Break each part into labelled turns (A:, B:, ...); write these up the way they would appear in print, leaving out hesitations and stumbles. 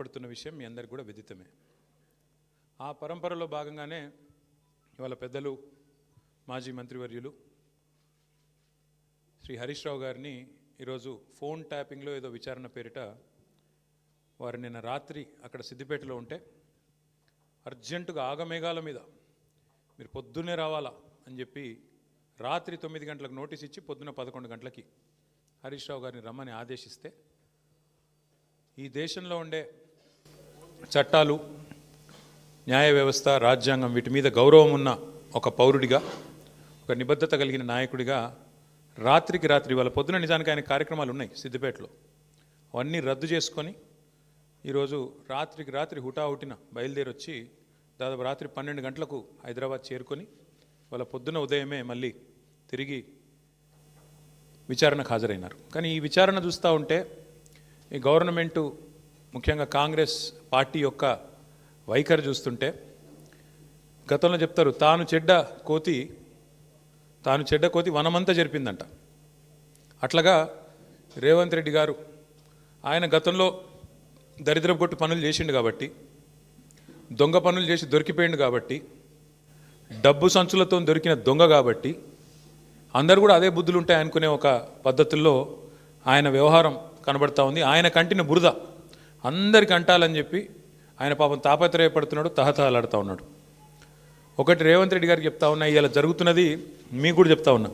A: ఏర్పడుతున్న విషయం మీ అందరికీ కూడా విదితమే. ఆ పరంపరలో భాగంగానే ఇవాళ పెద్దలు మాజీ మంత్రివర్యులు శ్రీ హరీష్ రావు గారిని ఈరోజు ఫోన్ ట్యాపింగ్లో ఏదో విచారణ పేరిట వారు నిన్న రాత్రి అక్కడ సిద్దిపేటలో ఉంటే అర్జెంటుగా ఆగమేఘాల మీద మీరు పొద్దున్నే రావాలా అని చెప్పి రాత్రి 9 గంటలకు నోటీస్ ఇచ్చి పొద్దున 11 గంటలకి హరీష్ రావు గారిని రమ్మని ఆదేశిస్తే ఈ దేశంలో ఉండే చట్టాలు, న్యాయ వ్యవస్థ, రాజ్యాంగం వీటి మీద గౌరవం ఉన్న ఒక పౌరుడిగా, ఒక నిబద్ధత కలిగిన నాయకుడిగా రాత్రికి రాత్రి వాళ్ళ పొద్దున నిజానికి ఆయన కార్యక్రమాలు ఉన్నాయి సిద్దిపేటలో, అవన్నీ రద్దు చేసుకొని ఈరోజు రాత్రికి రాత్రి హుటాహుటిన బయలుదేరి వచ్చి దాదాపు రాత్రి 12 గంటలకు హైదరాబాద్ చేరుకొని వాళ్ళ పొద్దున ఉదయమే మళ్ళీ తిరిగి విచారణకు హాజరైనారు. కానీ ఈ విచారణ చూస్తూ ఉంటే ఈ గవర్నమెంటు ముఖ్యంగా కాంగ్రెస్ పార్టీ యొక్క వైఖరి చూస్తుంటే గతంలో చెప్తారు తాను చెడ్డ కోతి వనమంతా జరిపిందంట. అట్లాగా రేవంత్ రెడ్డి గారు ఆయన గతంలో దరిద్రపు కొట్టు పనులు చేసిండు కాబట్టి, దొంగ పనులు చేసి దొరికిపోయిండు కాబట్టి, డబ్బు సంచులతో దొరికిన దొంగ కాబట్టి అందరూ కూడా అదే బుద్ధులు ఉంటాయి అనుకునే ఒక పద్ధతుల్లో ఆయన వ్యవహారం కనబడతా ఉంది. ఆయన కంటిన బురద అందరికి అంటాలని చెప్పి ఆయన పాపం తాపత్రయపడుతున్నాడు, తహతహలాడుతూ ఉన్నాడు. ఒకటి రేవంత్ రెడ్డి గారికి చెప్తా ఉన్నా, ఇలా జరుగుతున్నది మీకు కూడా చెప్తా ఉన్నా,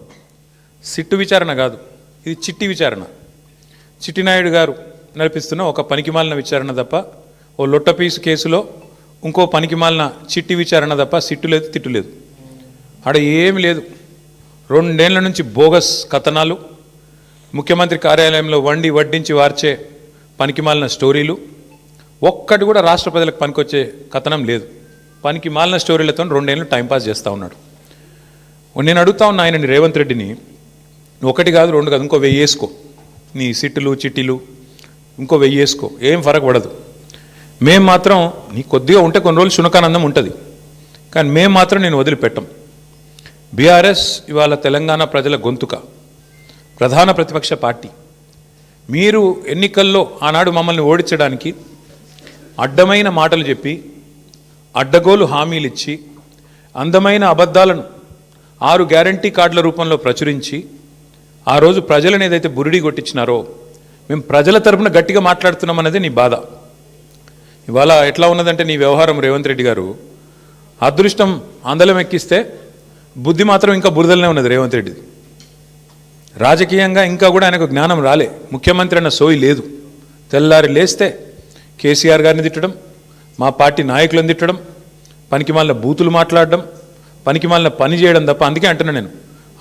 A: సిట్టు విచారణ కాదు, ఇది చిట్టి విచారణ. చిట్టినాయుడు గారు నడిపిస్తున్న ఒక పనికిమాలిన విచారణ తప్ప, ఓ లొట్టపీసు కేసులో ఇంకో పనికిమాలిన చిట్టి విచారణ తప్ప సిట్టు లేదు, తిట్టు లేదు. ఆడ ఏమి లేదు. 2 ఏళ్ల నుంచి బోగస్ కథనాలు, ముఖ్యమంత్రి కార్యాలయంలో వడ్డించి వార్చే పనికిమాలిన స్టోరీలు, ఒక్కటి కూడా రాష్ట్ర ప్రజలకు పనికొచ్చే కథనం లేదు. పనికి మాలిన స్టోరీలతో 2 ఏళ్ళు టైంపాస్ చేస్తూ ఉన్నాడు. నేను అడుగుతా ఉన్నా ఆయనని, రేవంత్ రెడ్డిని, 1 కాదు 2 కాదు, ఇంకో 1000 వేసుకో, నీ సిట్టులు చిట్టీలు ఇంకో 1000 వేసుకో, ఏం ఫరక్ పడదు. మేము మాత్రం నీ కొద్దిగా ఉంటే కొన్ని రోజులు శునకానందం ఉంటుంది, కానీ మేము మాత్రం నేను వదిలిపెట్టం. బీఆర్ఎస్ ఇవాళ తెలంగాణ ప్రజల గొంతుక, ప్రధాన ప్రతిపక్ష పార్టీ. మీరు ఎన్నికల్లో ఆనాడు మమ్మల్ని ఓడించడానికి అడ్డమైన మాటలు చెప్పి, అడ్డగోలు హామీలు ఇచ్చి, అందమైన అబద్ధాలను 6 గ్యారంటీ కార్డుల రూపంలో ప్రచురించి ఆ రోజు ప్రజలను ఏదైతే బురిడి కొట్టించినారో, మేము ప్రజల తరపున గట్టిగా మాట్లాడుతున్నాం అన్నది నీ బాధ. ఇవాళ ఎట్లా ఉన్నదంటే నీ వ్యవహారం రేవంత్ రెడ్డి గారు, అదృష్టం ఆందోళన ఎక్కిస్తే బుద్ధి మాత్రం ఇంకా బురదలనే ఉన్నది రేవంత్ రెడ్డిది. రాజకీయంగా ఇంకా కూడా ఆయనకు జ్ఞానం రాలే, ముఖ్యమంత్రి అన్న సోయి లేదు. తెల్లారి లేస్తే కేసీఆర్ గారిని తిట్టడం, మా పార్టీ నాయకులను తిట్టడం, పనికిమాలిన బూతులు మాట్లాడడం, పనికిమాలిన పని చేయడం తప్ప. అందుకే అంటున్నా నేను,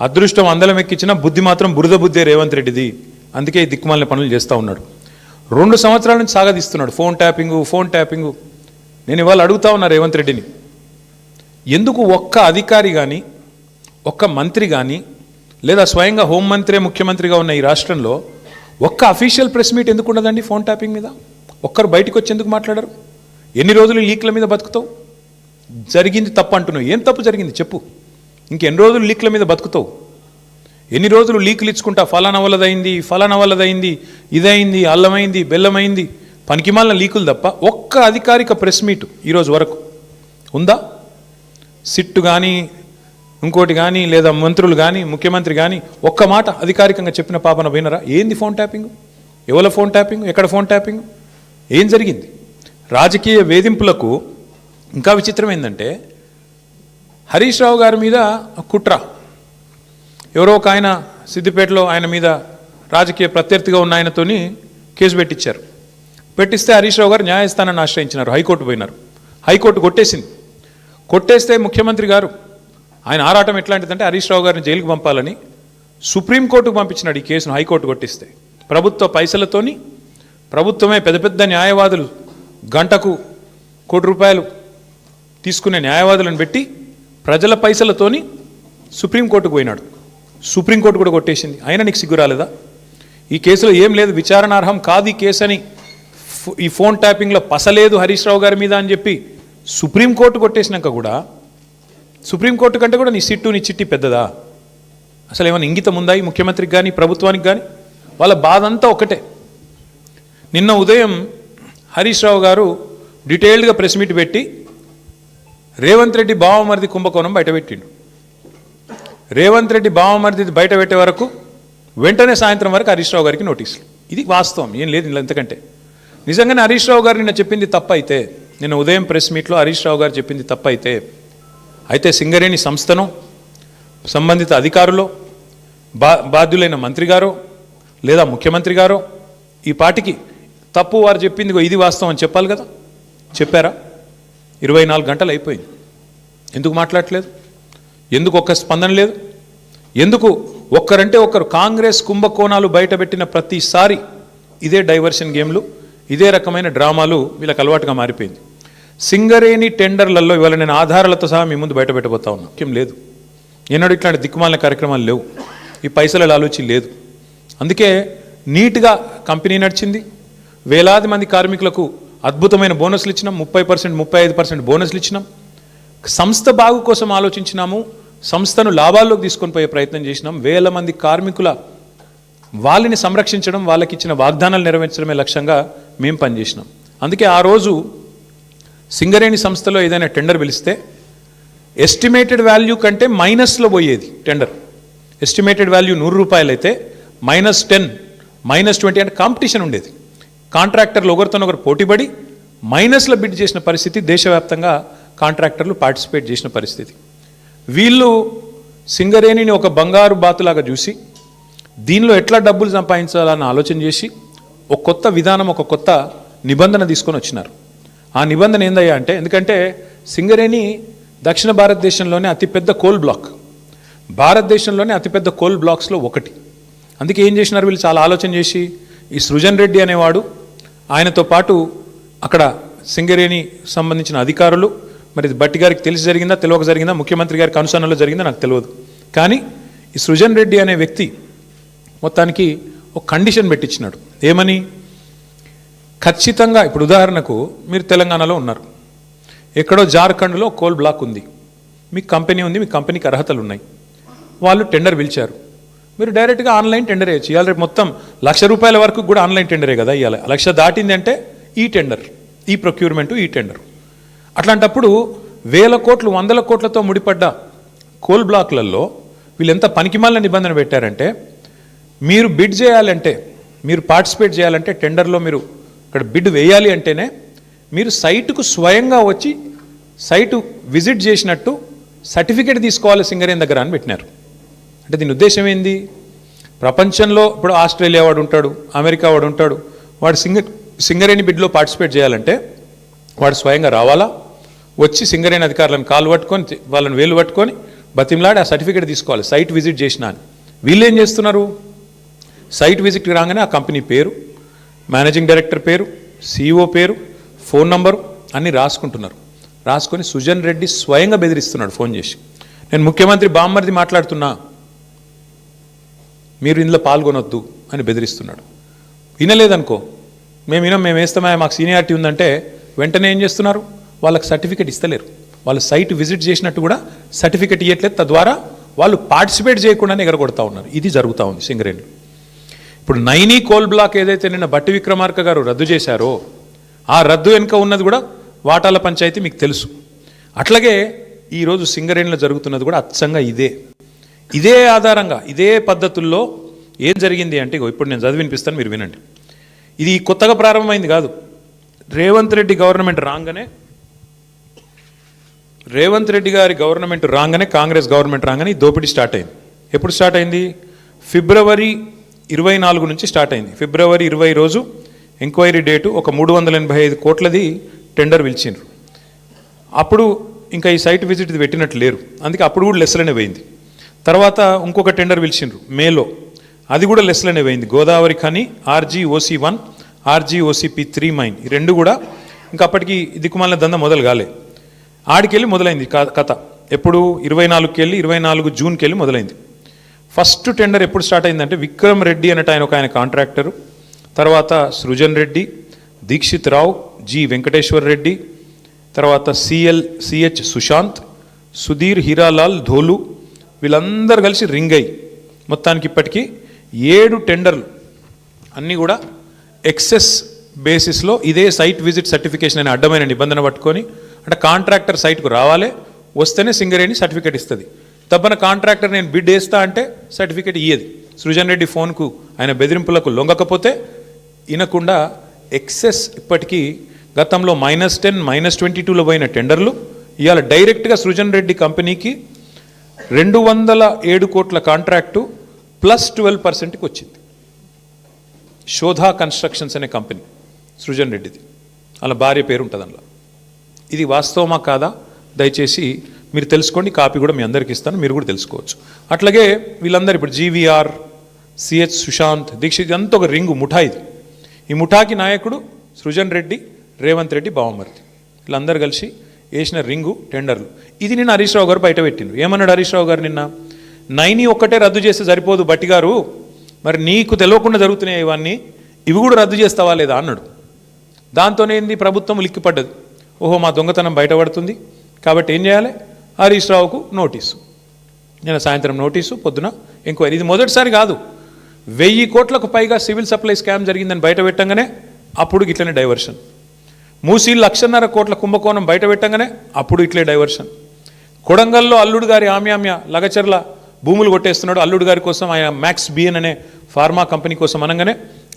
A: అదృష్టం అందలం ఎక్కించిన బుద్ధి మాత్రం బురద బుద్ధే రేవంత్ రెడ్డిది. అందుకే ఈ దిక్కుమాలిన పనులు చేస్తూ ఉన్నాడు. 2 సంవత్సరాల నుంచి సాగదీస్తున్నాడు ఫోన్ ట్యాపింగు. నేను ఇవాళ అడుగుతా ఉన్నా రేవంత్ రెడ్డిని, ఎందుకు ఒక్క అధికారి కానీ, ఒక్క మంత్రి కానీ, లేదా స్వయంగా హోంమంత్రి ముఖ్యమంత్రిగా ఉన్న ఈ రాష్ట్రంలో ఒక్క అఫీషియల్ ప్రెస్ మీట్ ఎందుకు ఉండదండి ఫోన్ ట్యాపింగ్ మీద? ఒక్కరు బయటకు వచ్చి ఎందుకు మాట్లాడరు? ఎన్ని రోజులు లీక్ల మీద బతుకుతావు? జరిగింది తప్పు అంటున్నావు, ఏం తప్పు జరిగింది చెప్పు. ఇంకెన్ని రోజులు లీక్ల మీద బతుకుతావు? ఎన్ని రోజులు లీకులు ఇచ్చుకుంటా, ఫలానా వల్లదైంది, ఇదైంది, అల్లమైంది, బెల్లమైంది, పనికిమాలిన లీకులు తప్ప ఒక్క అధికారిక ప్రెస్ మీట్ ఈరోజు వరకు ఉందా? సిట్టు కానీ, ఇంకోటి కానీ, లేదా మంత్రులు కానీ, ముఖ్యమంత్రి కానీ ఒక్క మాట అధికారికంగా చెప్పిన పాపన పోయినరా? ఏంది ఫోన్ ట్యాపింగ్? ఎవరి ఫోన్ ట్యాపింగ్? ఎక్కడ ఫోన్ ట్యాపింగ్? ఏం జరిగింది? రాజకీయ వేధింపులకు ఇంకా విచిత్రం ఏంటంటే, హరీష్ రావు గారి మీద కుట్ర, ఎవరో ఒక ఆయన సిద్దిపేటలో ఆయన మీద రాజకీయ ప్రత్యర్థిగా ఉన్న ఆయనతోని కేసు పెట్టించారు. పెట్టిస్తే హరీష్ రావు గారు న్యాయస్థానాన్ని ఆశ్రయించినారు, హైకోర్టు పోయినారు. హైకోర్టు కొట్టేస్తే ముఖ్యమంత్రి గారు ఆయన ఆరాటం ఎట్లాంటిదంటే హరీష్ రావు గారిని జైలుకు పంపాలని సుప్రీంకోర్టుకు పంపించినాడు ఈ కేసును. హైకోర్టు కొట్టిస్తే ప్రభుత్వ పైసలతోని, ప్రభుత్వమే పెద్ద న్యాయవాదులు గంటకు ₹1 తీసుకునే న్యాయవాదులను పెట్టి ప్రజల పైసలతోని సుప్రీంకోర్టుకు పోయినాడు. సుప్రీంకోర్టు కూడా కొట్టేసింది. అయినా నీకు సిగ్గు రాలేదా? ఈ కేసులో ఏం లేదు, విచారణార్హం కాదు ఈ కేసు అని, ఈ ఫోన్ ట్యాపింగ్లో పసలేదు హరీష్ రావు గారి మీద అని చెప్పి సుప్రీంకోర్టు కొట్టేసినాక కూడా, సుప్రీంకోర్టు కంటే కూడా నీ సిట్టు నీ చిట్టి పెద్దదా? అసలు ఏమైనా ఇంగితం ఉందా ఈ ముఖ్యమంత్రికి కానీ ప్రభుత్వానికి కానీ? వాళ్ళ బాధ అంతా ఒకటే. నిన్న ఉదయం హరీష్ రావు గారు డీటెయిల్డ్గా ప్రెస్ మీట్ పెట్టి రేవంత్ రెడ్డి బావమరిది కుంభకోణం బయటపెట్టిండు. రేవంత్ రెడ్డి బావమరిది బయట పెట్టే వరకు వెంటనే సాయంత్రం వరకు హరీష్ రావు గారికి నోటీసులు. ఇది వాస్తవం, ఏం లేదు ఇలా. ఎంతకంటే నిజంగానే హరీష్ రావు గారు నిన్న చెప్పింది తప్పైతే, నిన్న ఉదయం ప్రెస్ మీట్లో హరీష్ రావు గారు చెప్పింది తప్పైతే, అయితే సింగరేణి సంస్థను సంబంధిత అధికారులు బాధ్యులైన మంత్రి గారో లేదా ముఖ్యమంత్రి గారో ఈ పాటికి తప్పు వారు చెప్పింది ఇది వాస్తవం అని చెప్పాలి కదా. చెప్పారా? 24 గంటలు అయిపోయింది. ఎందుకు మాట్లాడట్లేదు? ఎందుకు ఒక్క స్పందన లేదు? ఎందుకు ఒక్కరంటే ఒక్కరు? కాంగ్రెస్ కుంభకోణాలు బయటపెట్టిన ప్రతిసారి ఇదే డైవర్షన్ గేమ్లు, ఇదే రకమైన డ్రామాలు వీళ్ళకి అలవాటుగా మారిపోయింది. సింగరేణి టెండర్లలో ఇవాళ నేను ఆధారాలతో సహా మీ ముందు బయట పెట్టబోతా ఉన్నా. ముఖ్యం లేదు, ఎన్నడూ ఇట్లాంటి దిక్కుమాలిన కార్యక్రమాలు లేవు, ఈ పైసల ఆలోచన లేదు. అందుకే నీట్గా కంపెనీ నడిచింది. వేలాది మంది కార్మికులకు అద్భుతమైన బోనస్లు ఇచ్చినాం, 30%, 35% బోనస్లు ఇచ్చినాం. సంస్థ బాగు కోసం ఆలోచించినాము, సంస్థను లాభాల్లోకి తీసుకొని పోయే ప్రయత్నం చేసినాం. వేల మంది కార్మికుల వాళ్ళని సంరక్షించడం, వాళ్ళకి ఇచ్చిన వాగ్దానాలు నెరవేర్చడమే లక్ష్యంగా మేము పనిచేసినాం. అందుకే ఆ రోజు సింగరేణి సంస్థలో ఏదైనా టెండర్ పిలిస్తే ఎస్టిమేటెడ్ వాల్యూ కంటే మైనస్లో పోయేది టెండర్. ఎస్టిమేటెడ్ వాల్యూ 100 రూపాయలు అయితే -10, -20 అంటే కాంపిటీషన్ ఉండేది. కాంట్రాక్టర్లు ఒకరితోనొకరు పోటీపడి మైనస్లో బిడ్ చేసిన పరిస్థితి, దేశవ్యాప్తంగా కాంట్రాక్టర్లు పార్టిసిపేట్ చేసిన పరిస్థితి. వీళ్ళు సింగరేణిని ఒక బంగారు బాతులాగా చూసి దీనిలో ఎట్లా డబ్బులు సంపాదించాలని ఆలోచన చేసి ఒక కొత్త విధానం, ఒక కొత్త నిబంధన తీసుకొని వచ్చినారు. ఆ నిబంధన ఏందయ్యా అంటే, ఎందుకంటే సింగరేణి దక్షిణ భారతదేశంలోనే అతిపెద్ద కోల్ బ్లాక్, భారతదేశంలోనే అతిపెద్ద కోల్ బ్లాక్స్లో ఒకటి. అందుకే ఏం చేసినారు వీళ్ళు, చాలా ఆలోచన చేసి ఈ సృజన్ రెడ్డి అనేవాడు, ఆయనతో పాటు అక్కడ సింగరేణి సంబంధించిన అధికారులు, మరి బట్టి గారికి తెలిసి జరిగిందా తెలియక జరిగిందా, ముఖ్యమంత్రి గారికి అనుసరణలో జరిగిందా నాకు తెలియదు, కానీ ఈ సృజన్ రెడ్డి అనే వ్యక్తి మొత్తానికి ఒక కండిషన్ పెట్టించినాడు. ఏమని? ఖచ్చితంగా ఇప్పుడు ఉదాహరణకు మీరు తెలంగాణలో ఉన్నారు, ఎక్కడో జార్ఖండ్లో కోల్ బ్లాక్ ఉంది, మీకు కంపెనీ ఉంది, మీ కంపెనీకి అర్హతలు ఉన్నాయి, వాళ్ళు టెండర్ పిలిచారు, మీరు డైరెక్ట్గా ఆన్లైన్ టెండర్ వేయచ్చు. ఇవాళ రేపు మొత్తం ₹1,00,000 వరకు కూడా ఆన్లైన్ టెండరే కదా ఇవాళ. 1,00,000 దాటింది అంటే ఈ టెండర్, ఈ ప్రొక్యూర్మెంటు, ఈ టెండర్. అట్లాంటప్పుడు వేల కోట్లు, వందల కోట్లతో ముడిపడ్డ కోల్ బ్లాక్లలో వీళ్ళు ఎంత పనికిమాలిన నిబంధన పెట్టారంటే, మీరు బిడ్ చేయాలంటే, మీరు పార్టిసిపేట్ చేయాలంటే టెండర్లో మీరు ఇక్కడ బిడ్ వేయాలి అంటేనే మీరు సైటుకు స్వయంగా వచ్చి సైటు విజిట్ చేసినట్టు సర్టిఫికేట్ తీసుకోవాలి సింగరేణి దగ్గర అని పెట్టినారు. అంటే దీని ఉద్దేశం ఏంది? ప్రపంచంలో ఇప్పుడు ఆస్ట్రేలియా వాడు ఉంటాడు, అమెరికా వాడు ఉంటాడు, వాడు సింగరేణి బిడ్లో పార్టిసిపేట్ చేయాలంటే వాడు స్వయంగా రావాలా, వచ్చి సింగరేణి అధికారులను కాలు పట్టుకొని, వాళ్ళని వేలు పట్టుకొని బతిమలాడి ఆ సర్టిఫికేట్ తీసుకోవాలి, సైట్ విజిట్ చేసినా అని. వీళ్ళు ఏం చేస్తున్నారు? సైట్ విజిట్కి రాగానే ఆ కంపెనీ పేరు, మేనేజింగ్ డైరెక్టర్ పేరు, CEO పేరు, ఫోన్ నంబరు అన్నీ రాసుకుంటున్నారు. రాసుకొని సుజన్ రెడ్డి స్వయంగా బెదిరిస్తున్నాడు ఫోన్ చేసి, నేను ముఖ్యమంత్రి బామ్మర్ది మాట్లాడుతున్నా, మీరు ఇందులో పాల్గొనొద్దు అని బెదిరిస్తున్నాడు. వినలేదనుకో, మేము వేస్తామా, మాకు సీనియారిటీ ఉందంటే వెంటనే ఏం చేస్తున్నారు? వాళ్ళకి సర్టిఫికేట్ ఇస్తలేరు, వాళ్ళు సైట్ విజిట్ చేసినట్టు కూడా సర్టిఫికేట్ ఇవ్వట్లేదు, తద్వారా వాళ్ళు పార్టిసిపేట్ చేయకుండానే ఎగరగొడతా ఉన్నారు. ఇది జరుగుతూ ఉంది సింగరేణి. ఇప్పుడు నైనీ కోల్ బ్లాక్ ఏదైతే నిన్న బట్టి విక్రమార్క గారు రద్దు చేశారో, ఆ రద్దు వెనుక ఉన్నది కూడా వాటాల పంచాయతీ మీకు తెలుసు. అట్లాగే ఈరోజు సింగరేణిలో జరుగుతున్నది కూడా అచ్చంగా ఇదే ఆధారంగా, ఇదే పద్ధతుల్లో ఏం జరిగింది అంటే, ఇప్పుడు నేను చదివి వినిపిస్తాను, మీరు వినండి. ఇది కొత్తగా ప్రారంభమైంది కాదు. రేవంత్ రెడ్డి గారి గవర్నమెంట్ రాగానే, కాంగ్రెస్ గవర్నమెంట్ రాగానే ఈ దోపిడీ స్టార్ట్ అయింది. ఎప్పుడు స్టార్ట్ అయింది? ఫిబ్రవరి 24 నుంచి స్టార్ట్ అయింది. ఫిబ్రవరి 20 రోజు ఎంక్వైరీ డేటు, ఒక 385 కోట్లది టెండర్ పిలిచిండ్రు. అప్పుడు ఇంకా ఈ సైట్ విజిట్ పెట్టినట్టు లేరు, అందుకే అప్పుడు కూడా లెస్లనే పోయింది. తర్వాత ఇంకొక టెండర్ పిలిచిండ్రు మేలో, అది కూడా లెస్లనే పోయింది. Godavari Khani RGOC1, RGOCP3 mine, ఈ రెండు కూడా ఇంకా అప్పటికి దిక్కుమాలిన దంద మొదలు కాలే. ఆడికెళ్ళి మొదలైంది కథ. ఎప్పుడు? 24కి వెళ్ళి 24 జూన్కి వెళ్ళి మొదలైంది. ఫస్ట్ టెండర్ ఎప్పుడు స్టార్ట్ అయిందంటే, విక్రమ్ రెడ్డి అన్నట్టు ఆయన కాంట్రాక్టరు, తర్వాత సృజన్ రెడ్డి, దీక్షిత్ రావు, G వెంకటేశ్వర్ రెడ్డి, తర్వాత CH సుశాంత్, సుధీర్ హీరాలాల్ ధోలు, వీళ్ళందరూ కలిసి రింగ్ అయ్యి మొత్తానికి ఇప్పటికీ 7 టెండర్లు అన్నీ కూడా ఎక్సెస్ బేసిస్లో ఇదే సైట్ విజిట్ సర్టిఫికేషన్ అనే అడ్డమైన నిబంధన పట్టుకొని అంటే కాంట్రాక్టర్ సైట్కు రావాలి, వస్తేనే సింగరేణి సర్టిఫికేట్ ఇస్తుంది. తప్పన కాంట్రాక్టర్ నేను బిడ్ వేస్తా అంటే సర్టిఫికేట్ ఇయ్యేది. సృజన్ రెడ్డి ఫోన్కు ఆయన బెదిరింపులకు లొంగకపోతే వినకుండా ఎక్సెస్ ఇప్పటికీ గతంలో -10, -22లో పోయిన టెండర్లు ఇవాళ డైరెక్ట్గా సృజన్ రెడ్డి కంపెనీకి 207 కోట్ల కాంట్రాక్టు +12%కి వచ్చింది. శోధా కన్స్ట్రక్షన్స్ అనే కంపెనీ సృజన్ రెడ్డిది, అలా భార్య పేరు ఉంటుంది అందులో. ఇది వాస్తవమా కాదా దయచేసి మీరు తెలుసుకోండి, కాపీ కూడా మీ అందరికీ ఇస్తాను, మీరు కూడా తెలుసుకోవచ్చు. అట్లాగే వీళ్ళందరూ ఇప్పుడు జీవీఆర్, సిహెచ్ సుశాంత్, దీక్షిత్ అంతా ఒక రింగు ముఠా ఇది. ఈ ముఠాకి నాయకుడు సృజన్ రెడ్డి, రేవంత్ రెడ్డి బావమర్ది, వీళ్ళందరూ కలిసి వేసిన రింగు టెండర్లు. ఇది నిన్న హరీష్ రావు గారు బయట పెట్టిండు. ఏమన్నాడు హరీష్ రావు గారు నిన్న? 9 ఒక్కటే రద్దు చేస్తే సరిపోదు బట్టి గారు, మరి నీకు తెలియకుండా జరుగుతున్నాయి ఇవన్నీ, ఇవి కూడా రద్దు చేస్తావా లేదా అన్నాడు. దాంతోనే ఏంది ప్రభుత్వం లిక్కిపడ్డది. ఓహో మా దొంగతనం బయటపడుతుంది కాబట్టి ఏం చేయాలి, హరీష్ రావుకు నోటీసు. నేను సాయంత్రం నోటీసు, పొద్దున ఎంక్వైరీ. ఇది మొదటిసారి కాదు, 1000 కోట్లకు పైగా సివిల్ సప్లై స్కామ్ జరిగిందని బయట పెట్టంగానే అప్పుడు ఇట్లనే డైవర్షన్. మూసీ 1.5 కోట్ల కుంభకోణం బయట పెట్టంగానే అప్పుడు ఇట్లే డైవర్షన్. కొడంగల్లో అల్లుడు గారి ఆమ్యామ్య లగచర్ల భూములు కొట్టేస్తున్నాడు అల్లుడు గారి కోసం, ఆయన మ్యాక్స్ బిఎన్ అనే ఫార్మా కంపెనీ కోసం అనగానే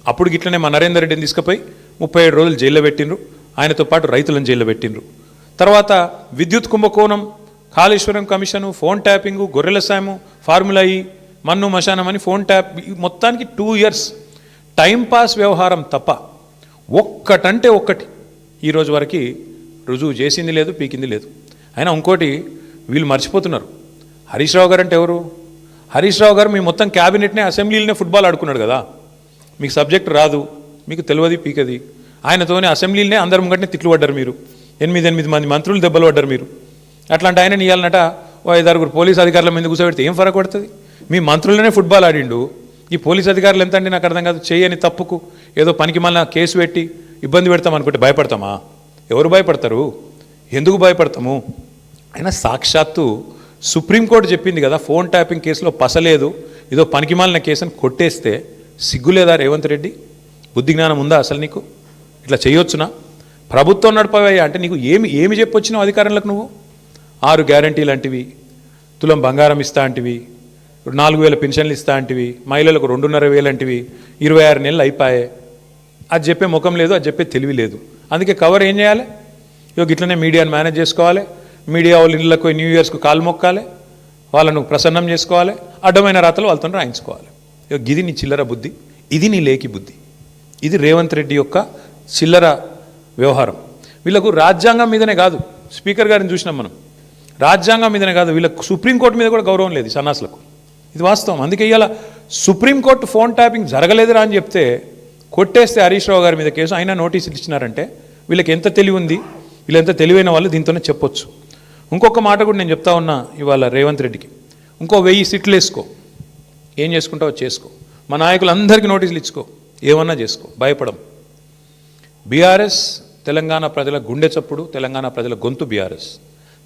A: అప్పుడు ఇట్లనే మా నరేందర్ రెడ్డిని తీసుకుపోయి 37 రోజులు జైల్లో పెట్టిండ్రు, ఆయనతో పాటు రైతులను జైల్లో పెట్టిండ్రు. తర్వాత విద్యుత్ కుంభకోణం, కాళేశ్వరం కమిషను, ఫోన్ ట్యాపింగు, గొర్రెల సాము, ఫార్ములా ఈ, మన్ను మశానం అని ఫోన్ ట్యాప్, మొత్తానికి 2 ఇయర్స్ టైంపాస్ వ్యవహారం తప్ప ఒక్కటంటే ఒక్కటి ఈరోజు వరకు రుజువు చేసింది లేదు, పీకింది లేదు. అయినా ఇంకోటి వీళ్ళు మర్చిపోతున్నారు, హరీష్ రావు గారు అంటే ఎవరు? హరీష్ రావు గారు మీ మొత్తం క్యాబినెట్నే అసెంబ్లీలోనే ఫుట్బాల్ ఆడుకున్నాడు కదా. మీకు సబ్జెక్ట్ రాదు, మీకు తెలియదు, పీకది. ఆయనతోనే అసెంబ్లీలోనే అందరి ముంగటనే తిట్లు పడ్డారు మీరు, 8 మంది మంత్రులు దెబ్బలు పడ్డారు మీరు. అట్లాంటి ఆయన నీయాలన్నట ఓ 5-6 పోలీస్ అధికారుల మీద కూర్చోబెడితే ఏం ఫరక పడుతుంది? మీ మంత్రులనే ఫుట్బాల్ ఆడిండు, ఈ పోలీస్ అధికారులు ఎంత అంటే నాకు అర్థం కాదు. చేయని తప్పుకు ఏదో పనికి మళ్ళీ కేసు పెట్టి ఇబ్బంది పెడతాం అనుకుంటే భయపడతామా? ఎవరు భయపడతారు? ఎందుకు భయపడతాము? అయినా సాక్షాత్తు సుప్రీంకోర్టు చెప్పింది కదా, ఫోన్ ట్యాపింగ్ కేసులో పసలేదు, ఏదో పనికి మాలిన కేసుని కొట్టేస్తే సిగ్గులేదా రేవంత్ రెడ్డి? బుద్ధి జ్ఞానం ఉందా అసలు నీకు? ఇట్లా చేయొచ్చునా? ప్రభుత్వం నడపవయ్యా అంటే నీకు ఏమి చెప్పొచ్చినావు అధికారంలోకి? నువ్వు 6 గ్యారంటీలు అంటివి, తులం బంగారం ఇస్తా అంటివి, 4000 పెన్షన్లు ఇస్తా అంటివి, మహిళలకు 2,500 అంటివి, 26 నెలలు అయిపోయాయి. అది చెప్పే ముఖం లేదు, అది చెప్పే తెలివి లేదు. అందుకే కవర్ ఏం చేయాలి? ఇట్లనే మీడియాను మేనేజ్ చేసుకోవాలి, మీడియా వాళ్ళ ఇళ్ళకు న్యూ ఇయర్స్కు కాలు మొక్కాలి, వాళ్ళను ప్రసన్నం చేసుకోవాలి, అడ్డమైన రాతలు వాళ్ళతో రాయించుకోవాలి. ఇది నీ చిల్లర బుద్ధి, ఇది నీ లేకి బుద్ధి, ఇది రేవంత్ రెడ్డి యొక్క చిల్లర వ్యవహారం. వీళ్ళకు రాజ్యాంగం మీదనే కాదు, స్పీకర్ గారిని చూసినాం మనం, రాజ్యాంగం మీదనే కాదు, వీళ్ళకు సుప్రీంకోర్టు మీద కూడా గౌరవం లేదు సన్నాసులకు. ఇది వాస్తవం. అందుకే ఇవాళ సుప్రీంకోర్టు ఫోన్ ట్యాపింగ్ జరగలేదురా అని చెప్తే కొట్టేస్తే హరీష్ రావు గారి మీద కేసు, అయినా నోటీసులు ఇచ్చినారంటే వీళ్ళకి ఎంత తెలివి ఉంది, వీళ్ళు ఎంత తెలివైన వాళ్ళు దీంతోనే చెప్పొచ్చు. ఇంకొక మాట కూడా నేను చెప్తా ఉన్నా ఇవాళ రేవంత్ రెడ్డికి, ఇంకో 1000 సిట్లు వేసుకో, ఏం చేసుకుంటావో చేసుకో, మా నాయకులందరికీ నోటీసులు ఇచ్చుకో, ఏమన్నా చేసుకో, భయపడం. బీఆర్ఎస్ తెలంగాణ ప్రజల గుండె చప్పుడు, తెలంగాణ ప్రజల గొంతు బీఆర్ఎస్,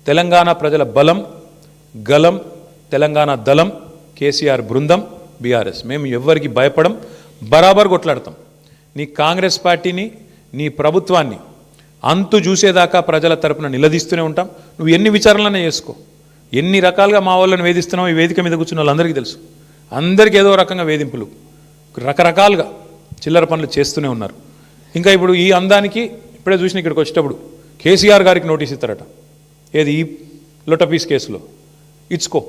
A: తెలంగాణ ప్రజల బలం, గలం, తెలంగాణ దళం, కేసీఆర్ బృందం బీఆర్ఎస్. మేము ఎవ్వరికి భయపడం, బరాబర్ కొట్లాడతాం. నీ కాంగ్రెస్ పార్టీని, నీ ప్రభుత్వాన్ని అంతు చూసేదాకా ప్రజల తరపున నిలదీస్తూనే ఉంటాం. నువ్వు ఎన్ని విచారణలనే చేసుకో, ఎన్ని రకాలుగా మా వాళ్ళని వేధిస్తున్నావు, ఈ వేదిక మీద కూర్చున్న వాళ్ళందరికీ తెలుసు. అందరికీ ఏదో రకంగా వేధింపులు, రకరకాలుగా చిల్లర పనులు చేస్తూనే ఉన్నారు. ఇంకా ఇప్పుడు ఈ అందానికి ఇప్పుడే చూసిన ఇక్కడికి వచ్చేటప్పుడు కేసీఆర్ గారికి నోటీస్ ఇస్తారట, ఏది ఈ లొటపీస్ కేసులో. ఇచ్చుకో,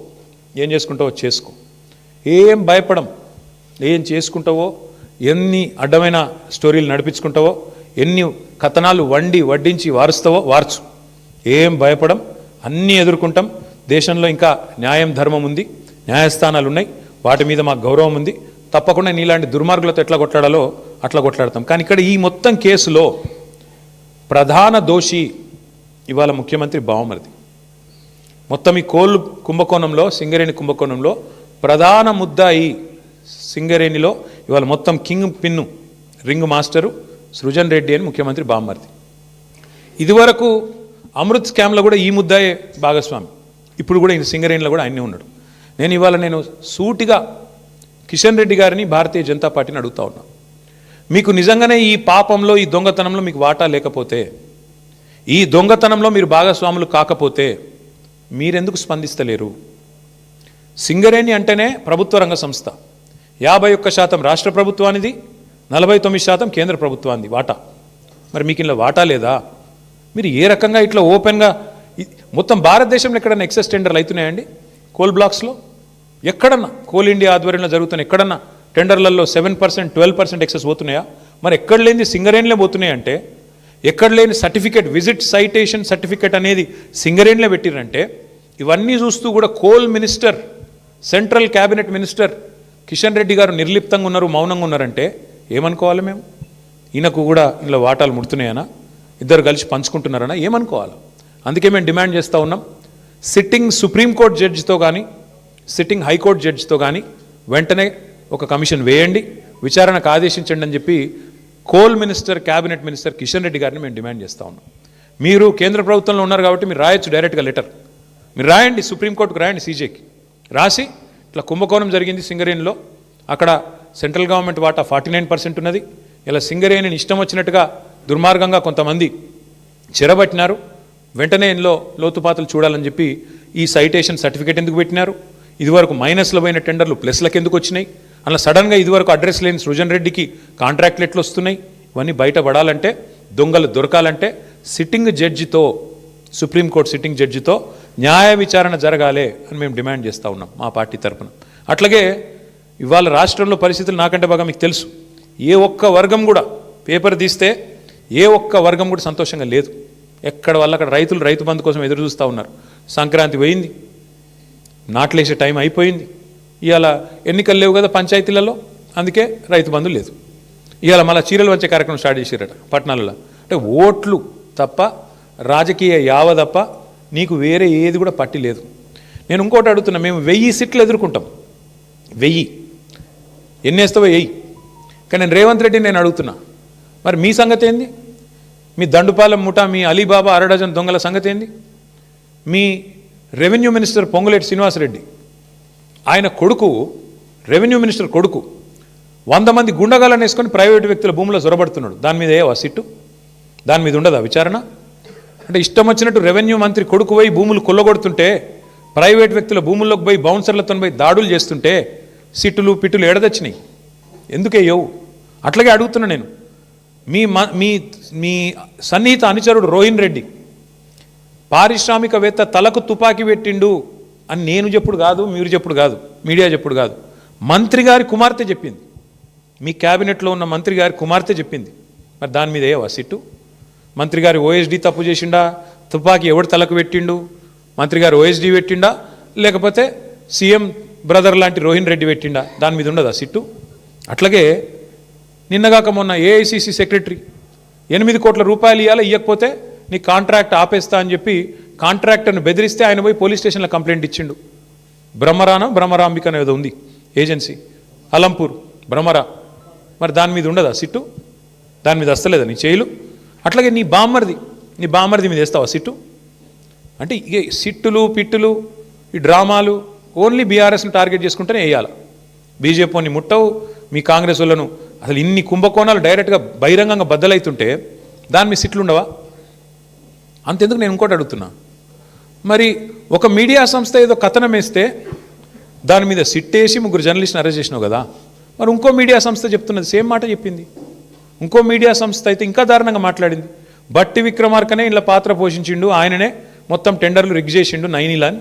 A: ఏం చేసుకుంటావో చేసుకో, ఏం భయపడం. ఏం చేసుకుంటావో, ఎన్ని అడ్డమైన స్టోరీలు నడిపించుకుంటావో, ఎన్ని కథనాలు వడ్డించి వారుస్తావో వార్చు, ఏం భయపడం. అన్నీ ఎదుర్కొంటాం. దేశంలో ఇంకా న్యాయం, ధర్మం ఉంది, న్యాయస్థానాలు ఉన్నాయి, వాటి మీద మాకు గౌరవం ఉంది. తప్పకుండా నీలాంటి దుర్మార్గులతో ఎట్లా కొట్లాడాలో అట్లా కొట్లాడతాం. కానీ ఇక్కడ ఈ మొత్తం కేసులో ప్రధాన దోషి ఇవాళ ముఖ్యమంత్రి బావమరిది. మొత్తం ఈ కోళ్ళు కుంభకోణంలో, సింగరేణి కుంభకోణంలో ప్రధాన ముద్దాయి సింగరేణిలో ఇవాళ మొత్తం king pin, ring master Srujan Reddy అని ముఖ్యమంత్రి బావమరిది. ఇదివరకు అమృత్ స్కామ్లో కూడా ఈ ముద్దాయే భాగస్వామి, ఇప్పుడు కూడా ఈ సింగరేణిలో కూడా ఆయనే ఉన్నాడు. నేను సూటిగా కిషన్ రెడ్డి గారిని, భారతీయ జనతా పార్టీని అడుగుతా ఉన్నా, మీకు నిజంగానే ఈ పాపంలో ఈ దొంగతనంలో మీకు వాటా లేకపోతే, ఈ దొంగతనంలో మీరు భాగస్వాములు కాకపోతే మీరెందుకు స్పందిస్తలేరు? సింగరేణి అంటేనే ప్రభుత్వ రంగ సంస్థ. 51% రాష్ట్ర ప్రభుత్వానిది, 49% కేంద్ర ప్రభుత్వానిది వాటా. మరి మీకు ఇలా వాటా లేదా? మీరు ఏ రకంగా ఇట్లా ఓపెన్గా మొత్తం భారతదేశంలో ఎక్కడన్నా ఎక్సెస్ టెండర్లు అవుతున్నాయండి? కోల్ బ్లాక్స్లో ఎక్కడన్నా, కోల్ ఇండియా ఆధ్వర్యంలో జరుగుతున్న ఎక్కడన్నా టెండర్లలో 7%, 12% ఎక్సెస్ పోతున్నాయా? మరి ఎక్కడ లేని సింగరేణిలో పోతున్నాయంటే, ఎక్కడ లేని సర్టిఫికేట్, విజిట్ సైటేషన్ సర్టిఫికేట్ అనేది సింగరేణిలో పెట్టిరంటే, ఇవన్నీ చూస్తూ కూడా coal minister, central cabinet minister Kishan Reddy గారు నిర్లిప్తంగా ఉన్నారు, మౌనంగా ఉన్నారంటే ఏమనుకోవాలి మేము? ఈయనకు కూడా ఇలా వాటాలు ముడుతున్నాయనా, ఇద్దరు కలిసి పంచుకుంటున్నారనా ఏమనుకోవాలి? అందుకే మేము డిమాండ్ చేస్తూ ఉన్నాం, సిట్టింగ్ సుప్రీంకోర్టు జడ్జితో కానీ సిట్టింగ్ హైకోర్టు జడ్జితో కానీ వెంటనే ఒక కమిషన్ వేయండి, విచారణకు ఆదేశించండి అని చెప్పి coal minister, cabinet minister Kishan Reddy గారిని మేము డిమాండ్ చేస్తూ ఉన్నాం. మీరు కేంద్ర ప్రభుత్వంలో ఉన్నారు కాబట్టి మీరు రాయొచ్చు డైరెక్ట్గా లెటర్, మీరు రాయండి, సుప్రీంకోర్టుకు రాయండి, సీజేకి రాసి ఇట్లా కుంభకోణం జరిగింది సింగరేణిలో, అక్కడ సెంట్రల్ గవర్నమెంట్ వాటా 49% ఉన్నది, ఇలా సింగరేణిని ఇష్టం వచ్చినట్టుగా దుర్మార్గంగా కొంతమంది చెరబట్టినారు, వెంటనే ఇందులో లోతుపాతులు చూడాలని చెప్పి ఈ సైటేషన్ సర్టిఫికేట్ ఎందుకు పెట్టినారు? ఇదివరకు మైనస్లో పోయిన టెండర్లు ప్లస్లకు ఎందుకు వచ్చినాయి? అలా సడన్గా ఇదివరకు అడ్రస్ లేని సృజన్ రెడ్డికి కాంట్రాక్ట్లు ఎట్లు వస్తున్నాయి? ఇవన్నీ బయటపడాలంటే, దొంగలు దొరకాలంటే సిట్టింగ్ జడ్జితో, సుప్రీంకోర్టు సిట్టింగ్ జడ్జితో న్యాయ విచారణ జరగాలి అని మేము డిమాండ్ చేస్తూ ఉన్నాం మా పార్టీ తరఫున. అట్లాగే ఇవాళ రాష్ట్రంలో పరిస్థితులు నాకంటే బాగా మీకు తెలుసు. ఏ ఒక్క వర్గం కూడా పేపర్ తీస్తే ఏ ఒక్క వర్గం కూడా సంతోషంగా లేదు. ఎక్కడ వల్ల అక్కడ రైతులు రైతు బంధు కోసం ఎదురు చూస్తూ ఉన్నారు. సంక్రాంతి పోయింది, నాట్లేసే టైం అయిపోయింది, ఇవాళ ఎన్నికలు లేవు కదా పంచాయతీలలో, అందుకే రైతు బంధు లేదు. ఇవాళ మళ్ళీ చీరలు వచ్చే కార్యక్రమం స్టార్ట్ చేసారట పట్టణాలలో. అంటే ఓట్లు తప్ప, రాజకీయ యావ తప్ప నీకు వేరే ఏది కూడా పట్టి లేదు. నేను ఇంకోటి అడుగుతున్నా, మేము 1000 సీట్లు ఎదుర్కొంటాం, 1000 ఎన్నేస్తావో 1000. కానీ నేను రేవంత్ రెడ్డి నేను అడుగుతున్నా, మరి మీ సంగతి ఏంది? మీ దండుపాలెం ముఠా, మీ అలీబాబా అరడజన్ దొంగల సంగతి ఏంది? మీ రెవెన్యూ మినిస్టర్ పొంగులేటి శ్రీనివాసరెడ్డి, ఆయన కొడుకు, రెవెన్యూ మినిస్టర్ కొడుకు 100 మంది గుండగాలను వేసుకొని ప్రైవేటు వ్యక్తుల భూముల్లో జొరబడుతున్నాడు. దాని మీద ఏవా సిట్టు? దాని మీద ఉండదా విచారణ? అంటే ఇష్టం వచ్చినట్టు రెవెన్యూ మంత్రి కొడుకు పోయి భూములు కొల్లగొడుతుంటే, ప్రైవేట్ వ్యక్తుల భూముల్లోకి పోయి బౌన్సర్లతో పోయి దాడులు చేస్తుంటే సిట్టులు పిట్టులు ఎడదచ్చినాయి, ఎందుకేయవు? అట్లాగే అడుగుతున్నా నేను, మీ మీ మీ సన్నిహిత అనుచరుడు రోహిన్ రెడ్డి పారిశ్రామికవేత్త తలకు తుపాకీ పెట్టిండు అని నేను చెప్పుడు కాదు, మీరు చెప్పుడు కాదు, మీడియా చెప్పుడు కాదు, మంత్రి గారి కుమార్తె చెప్పింది, మీ క్యాబినెట్లో ఉన్న మంత్రి గారి కుమార్తె చెప్పింది. మరి దాని మీద ఏవా సిట్టు? మంత్రి గారి ఓఎస్డీ తప్పు చేసిండా? తుపాకీ ఎవడు తలకు పెట్టిండు? మంత్రి గారు ఓఎస్డీ పెట్టిండా, లేకపోతే సీఎం బ్రదర్ లాంటి రోహిన్ రెడ్డి పెట్టిండా? దాని మీద ఉండదా సిట్టు? అట్లాగే నిన్నగాక మొన్న ఏఐసిసి సెక్రటరీ 8 కోట్ల రూపాయలు ఇవ్వాలి, ఇవ్వకపోతే నీ కాంట్రాక్ట్ ఆపేస్తా అని చెప్పి కాంట్రాక్టర్ని బెదిరిస్తే ఆయన పోయి పోలీస్ స్టేషన్లో కంప్లైంట్ ఇచ్చిండు. బ్రహ్మరాంబిక ఏదో ఉంది ఏజెన్సీ, అలంపూర్ బ్రహ్మరా. మరి దాని మీద ఉండదా సిట్టు? దాని మీద వస్తలేదా నీ చేయిలు? అట్లాగే నీ బామ్మర్ది మీద వేస్తావా సిట్టు? అంటే ఇక సిట్టులు పిట్టులు ఈ డ్రామాలు ఓన్లీ బీఆర్ఎస్ని టార్గెట్ చేసుకుంటేనే వేయాలి. బీజేపీని ముట్టవు, మీ కాంగ్రెస్ వాళ్ళను అసలు ఇన్ని కుంభకోణాలు డైరెక్ట్గా బహిరంగంగా బద్దలవుతుంటే దాని మీద సిట్లు ఉండవా? అంతెందుకు నేను ఇంకోటి అడుగుతున్నా, మరి ఒక మీడియా సంస్థ ఏదో కథనం వేస్తే దాని మీద సిట్టేసి 3 జర్నలిస్ట్ని అరెస్ట్ చేసినావు కదా, మరి ఇంకో మీడియా సంస్థ చెప్తున్నది సేమ్ మాట చెప్పింది. ఇంకో మీడియా సంస్థ అయితే ఇంకా దారుణంగా మాట్లాడింది. బట్టి విక్రమార్కనే ఇలా పాత్ర పోషించిండు, ఆయననే మొత్తం టెండర్లు రిగ్ చేసిండు నైనిలా అని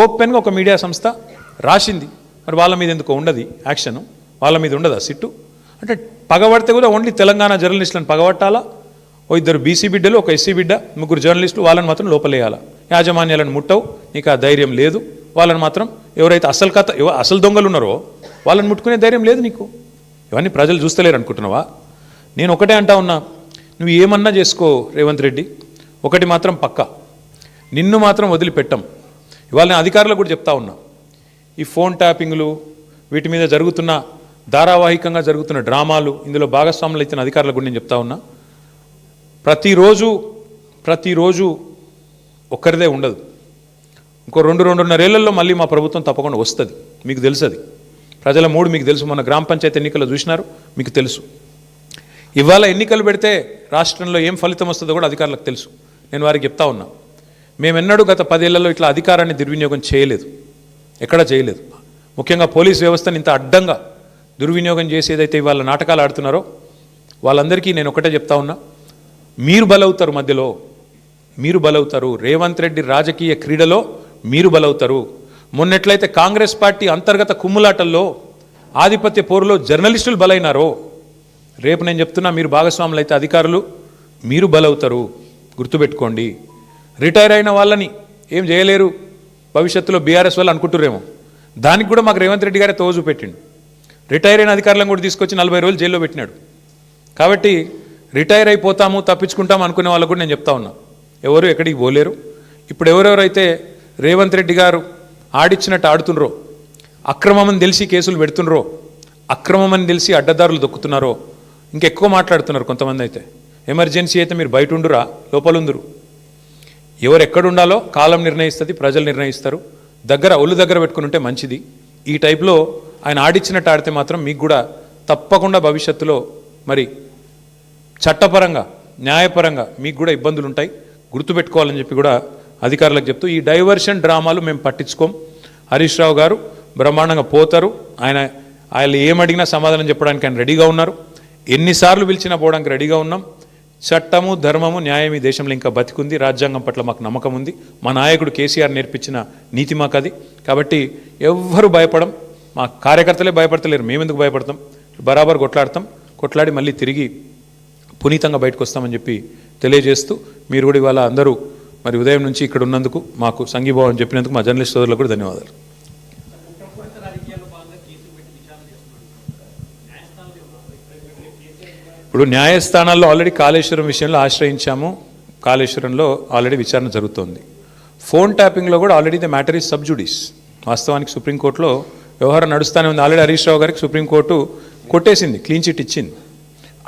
A: ఓపెన్గా ఒక మీడియా సంస్థ రాసింది. మరి వాళ్ళ మీద ఎందుకో ఉండదు యాక్షన్, వాళ్ళ మీద ఉండదా సిట్టు? అంటే పగబడితే కూడా ఓన్లీ తెలంగాణ జర్నలిస్టులను పగబట్టాలా? ఓ 2 బీసీ బిడ్డలు, ఒక ఎస్సీ బిడ్డ, 3 జర్నలిస్టులు, వాళ్ళని మాత్రం లోపలేయాలా? యాజమాన్యాలను ముట్టవు, నీకు ఆ ధైర్యం లేదు. వాళ్ళని మాత్రం ఎవరైతే అసలు దొంగలు ఉన్నారో వాళ్ళని ముట్టుకునే ధైర్యం లేదు నీకు. ఇవన్నీ ప్రజలు చూస్తలేరు అనుకుంటున్నావా? నేను ఒకటే అంటా ఉన్నా, నువ్వు ఏమన్నా చేసుకో రేవంత్ రెడ్డి, ఒకటి మాత్రం పక్కా, నిన్ను మాత్రం వదిలిపెట్టం. ఇవాళ నేను అధికారులకు కూడా చెప్తా ఉన్నా, ఈ ఫోన్ ట్యాపింగ్లు వీటి మీద జరుగుతున్న ధారావాహికంగా జరుగుతున్న డ్రామాలు, ఇందులో భాగస్వాములు ఇచ్చిన అధికారులకు కూడా నేను చెప్తా ఉన్నా, ప్రతిరోజు ఒక్కరిదే ఉండదు. ఇంకో 2-2.5 ఏళ్లలో మళ్ళీ మా ప్రభుత్వం తప్పకుండా వస్తుంది. మీకు తెలుసు, అది ప్రజల మూడు మీకు తెలుసు. మొన్న గ్రామ పంచాయతీ ఎన్నికల్లో చూసినారు, మీకు తెలుసు. ఇవాళ ఎన్నికలు పెడితే రాష్ట్రంలో ఏం ఫలితం వస్తుందో కూడా అధికారులకు తెలుసు. నేను వారికి చెప్తా ఉన్నా, మేమెన్నడూ గత 10 ఏళ్లలో ఇట్లా అధికారాన్ని దుర్వినియోగం చేయలేదు, ఎక్కడా చేయలేదు. ముఖ్యంగా పోలీస్ వ్యవస్థను ఇంత అడ్డంగా దుర్వినియోగం చేసి ఏదైతే ఇవాళ నాటకాలు ఆడుతున్నారో వాళ్ళందరికీ నేను ఒకటే చెప్తా ఉన్నా, మీరు బలవుతారు, మధ్యలో మీరు బలవుతారు. రేవంత్ రెడ్డి రాజకీయ క్రీడలో మీరు బలవుతారు. మొన్నెట్లయితే కాంగ్రెస్ పార్టీ అంతర్గత కుమ్ములాటల్లో ఆధిపత్య పోరులో జర్నలిస్టులు బలైనారో, రేపు నేను చెప్తున్నా, మీరు భాగస్వాములు అయితే అధికారులు మీరు బలవుతారు. గుర్తుపెట్టుకోండి. రిటైర్ అయిన వాళ్ళని ఏం చేయలేరు భవిష్యత్తులో బీఆర్ఎస్ వాళ్ళు అనుకుంటురేమో, దానికి కూడా మాకు రేవంత్ రెడ్డి గారే తోజు పెట్టిండు. రిటైర్ అయిన అధికారులను కూడా తీసుకొచ్చి 40 రోజులు జైల్లో పెట్టినాడు. కాబట్టి రిటైర్ అయిపోతాము, తప్పించుకుంటాము అనుకునే వాళ్ళకు కూడా నేను చెప్తా ఉన్నా, ఎవరు ఎక్కడికి పోలేరు. ఇప్పుడు ఎవరెవరైతే రేవంత్ రెడ్డి గారు ఆడిచ్చినట్టు ఆడుతుండ్రో, అక్రమమని తెలిసి కేసులు పెడుతుండ్రో, అక్రమమని తెలిసి అడ్డదారులు దొక్కుతున్నారో, ఇంకెక్కువ మాట్లాడుతున్నారు కొంతమంది. అయితే ఎమర్జెన్సీ అయితే మీరు బయట ఉండురా, లోపల ఉందురు. ఎవరు ఎక్కడ ఉండాలో కాలం నిర్ణయిస్తుంది, ప్రజలు నిర్ణయిస్తారు. ఒళ్ళు దగ్గర పెట్టుకుని ఉంటే మంచిది. ఈ టైప్లో ఆయన ఆడిచ్చినట్టు ఆడితే మాత్రం మీకు కూడా తప్పకుండా భవిష్యత్తులో మరి చట్టపరంగా న్యాయపరంగా మీకు కూడా ఇబ్బందులు ఉంటాయి, గుర్తుపెట్టుకోవాలని చెప్పి కూడా అధికారులకు చెప్తూ, ఈ డైవర్షన్ డ్రామాలు మేము పట్టించుకోం. హరీష్ రావు గారు బ్రహ్మాండంగా పోతారు. ఆయన ఏమడిగినా సమాధానం చెప్పడానికి ఆయన రెడీగా ఉన్నారు. ఎన్నిసార్లు పిలిచినా పోవడానికి రెడీగా ఉన్నాం. చట్టము, ధర్మము, న్యాయం ఈ దేశంలో ఇంకా బతికుంది. రాజ్యాంగం పట్ల మాకు నమ్మకం ఉంది. మా నాయకుడు కేసీఆర్ నేర్పించిన నీతి మాకు అది. కాబట్టి ఎవ్వరు భయపడం, మా కార్యకర్తలే భయపడతలేరు, మేమెందుకు భయపడతాం? బరాబర్ కొట్లాడి మళ్ళీ తిరిగి పునీతంగా బయటకు వస్తామని చెప్పి తెలియజేస్తూ, మీరు కూడా ఇవాళ అందరూ మరి ఉదయం నుంచి ఇక్కడ ఉన్నందుకు, మాకు సంఘీభావం చెప్పినందుకు మా జర్నలిస్ట్ సోదరులకు కూడా ధన్యవాదాలు. ఇప్పుడు న్యాయస్థానాల్లో ఆల్రెడీ కాళేశ్వరం విషయంలో ఆశ్రయించాము. కాళేశ్వరంలో ఆల్రెడీ విచారణ జరుగుతోంది. ఫోన్ ట్యాపింగ్లో కూడా already the matter is sub జుడిస్. వాస్తవానికి సుప్రీంకోర్టులో వ్యవహారం నడుస్తూనే ఉంది. ఆల్రెడీ హరీష్ రావు గారికి సుప్రీంకోర్టు కొట్టేసింది, క్లీన్ చిట్ ఇచ్చింది.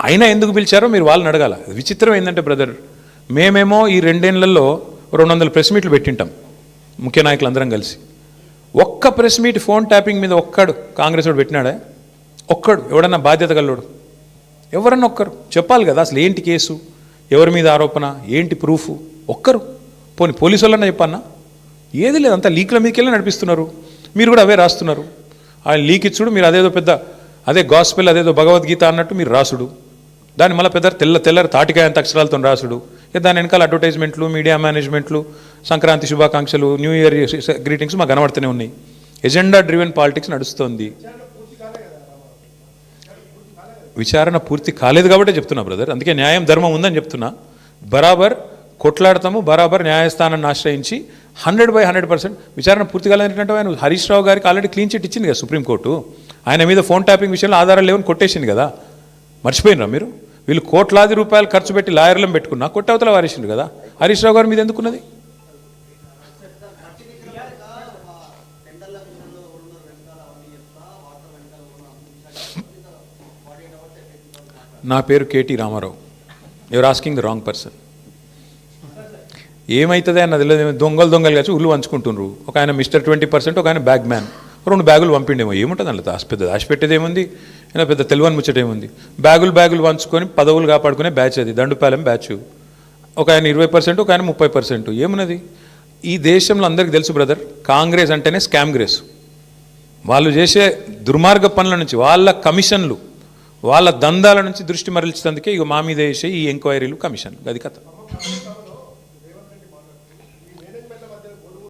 A: అయినా ఎందుకు పిలిచారో మీరు వాళ్ళని అడగాల. విచిత్రం ఏంటంటే బ్రదర్, మేమేమో ఈ 2 ఏళ్లలో 200 ప్రెస్ మీట్లు పెట్టింటాం ముఖ్య నాయకులందరం కలిసి. ఒక్క ప్రెస్ మీట్ ఫోన్ ట్యాపింగ్ మీద ఒక్కడు కాంగ్రెస్ వాడు పెట్టినాడా? ఒక్కడు ఎవడన్నా బాధ్యత గల్లోడు ఎవరన్నా ఒక్కరు చెప్పాలి కదా. అసలు ఏంటి కేసు, ఎవరి మీద ఆరోపణ, ఏంటి ప్రూఫ్? ఒక్కరు పోలీసు వాళ్ళన్నా చెప్పన్నా? ఏది లేదు, అంతా లీక్ల మీదకెళ్ళి నడిపిస్తున్నారు. మీరు కూడా అవే రాస్తున్నారు. ఆయన లీక్ ఇచ్చుడు, మీరు అదేదో పెద్ద అదే గాస్పెల్, అదేదో భగవద్గీత అన్నట్టు మీరు రాసుడు, దాన్ని మళ్ళీ పెద్ద తెల్లరి తాటికాయంత అక్షరాలతో రాసుడు. దాని వెనకాల అడ్వర్టైజ్మెంట్లు, మీడియా మేనేజ్మెంట్లు, సంక్రాంతి శుభాకాంక్షలు, న్యూ ఇయర్ గ్రీటింగ్స్ మాకు కనబడుతూనే ఉన్నాయి. ఎజెండా డ్రివెన్ పాలిటిక్స్ నడుస్తోంది. విచారణ పూర్తి కాలేదు కాబట్టి చెప్తున్నా బ్రదర్. అందుకే న్యాయం, ధర్మం ఉందని చెప్తున్నా. బరాబర్ కొట్లాడతాము, బరాబర్ న్యాయస్థానాన్ని ఆశ్రయించి 100% విచారణ పూర్తి కాలేదంటే ఆయన హరీష్ రావు గారికి ఆల్రెడీ క్లీన్ చిట్ ఇచ్చింది కదా సుప్రీంకోర్టు. ఆయన మీద ఫోన్ ట్యాపింగ్ విషయంలో ఆధారాలు లేవని కొట్టేసింది కదా. మర్చిపోయినరా మీరు? వీళ్ళు కోట్లాది రూపాయలు ఖర్చు పెట్టి లాయర్లను పెట్టుకున్నా కొట్టవతల వారేసిండు కదా. హరీష్ రావు గారి మీద ఎందుకున్నది? నా పేరు KT Ramarao. You're asking the wrong person. ఏమవుతుంది అన్నది లేదు. దొంగలు కలిసి ఉల్లు పంచుకుంటున్నారు. ఒక ఆయన మిస్టర్ 20%, ఒక ఆయన బ్యాగ్ మ్యాన్. 2 బ్యాగులు పంపిండేమో, ఏముంటుంది అందులో దాచిపెట్టేది ఏముంది? అయినా పెద్ద తెలివని ముచ్చటేముంది? బ్యాగులు పంచుకొని పదవులు కాపాడుకునే బ్యాచ్ అది, దండుపాలెం బ్యాచ్. ఒక ఆయన 20%, ఒక ఆయన 30%. ఏమున్నది? ఈ దేశంలో అందరికీ తెలుసు బ్రదర్, కాంగ్రెస్ అంటేనే స్కామ్ గ్రేస్. వాళ్ళు చేసే దుర్మార్గ పనుల నుంచి, వాళ్ళ కమిషన్లు, వాళ్ళ దందాల నుంచి దృష్టి మరల్చేందుకే ఇక మా మీద వేసే ఈ ఎంక్వైరీలు, కమిషన్లు, అది కథ.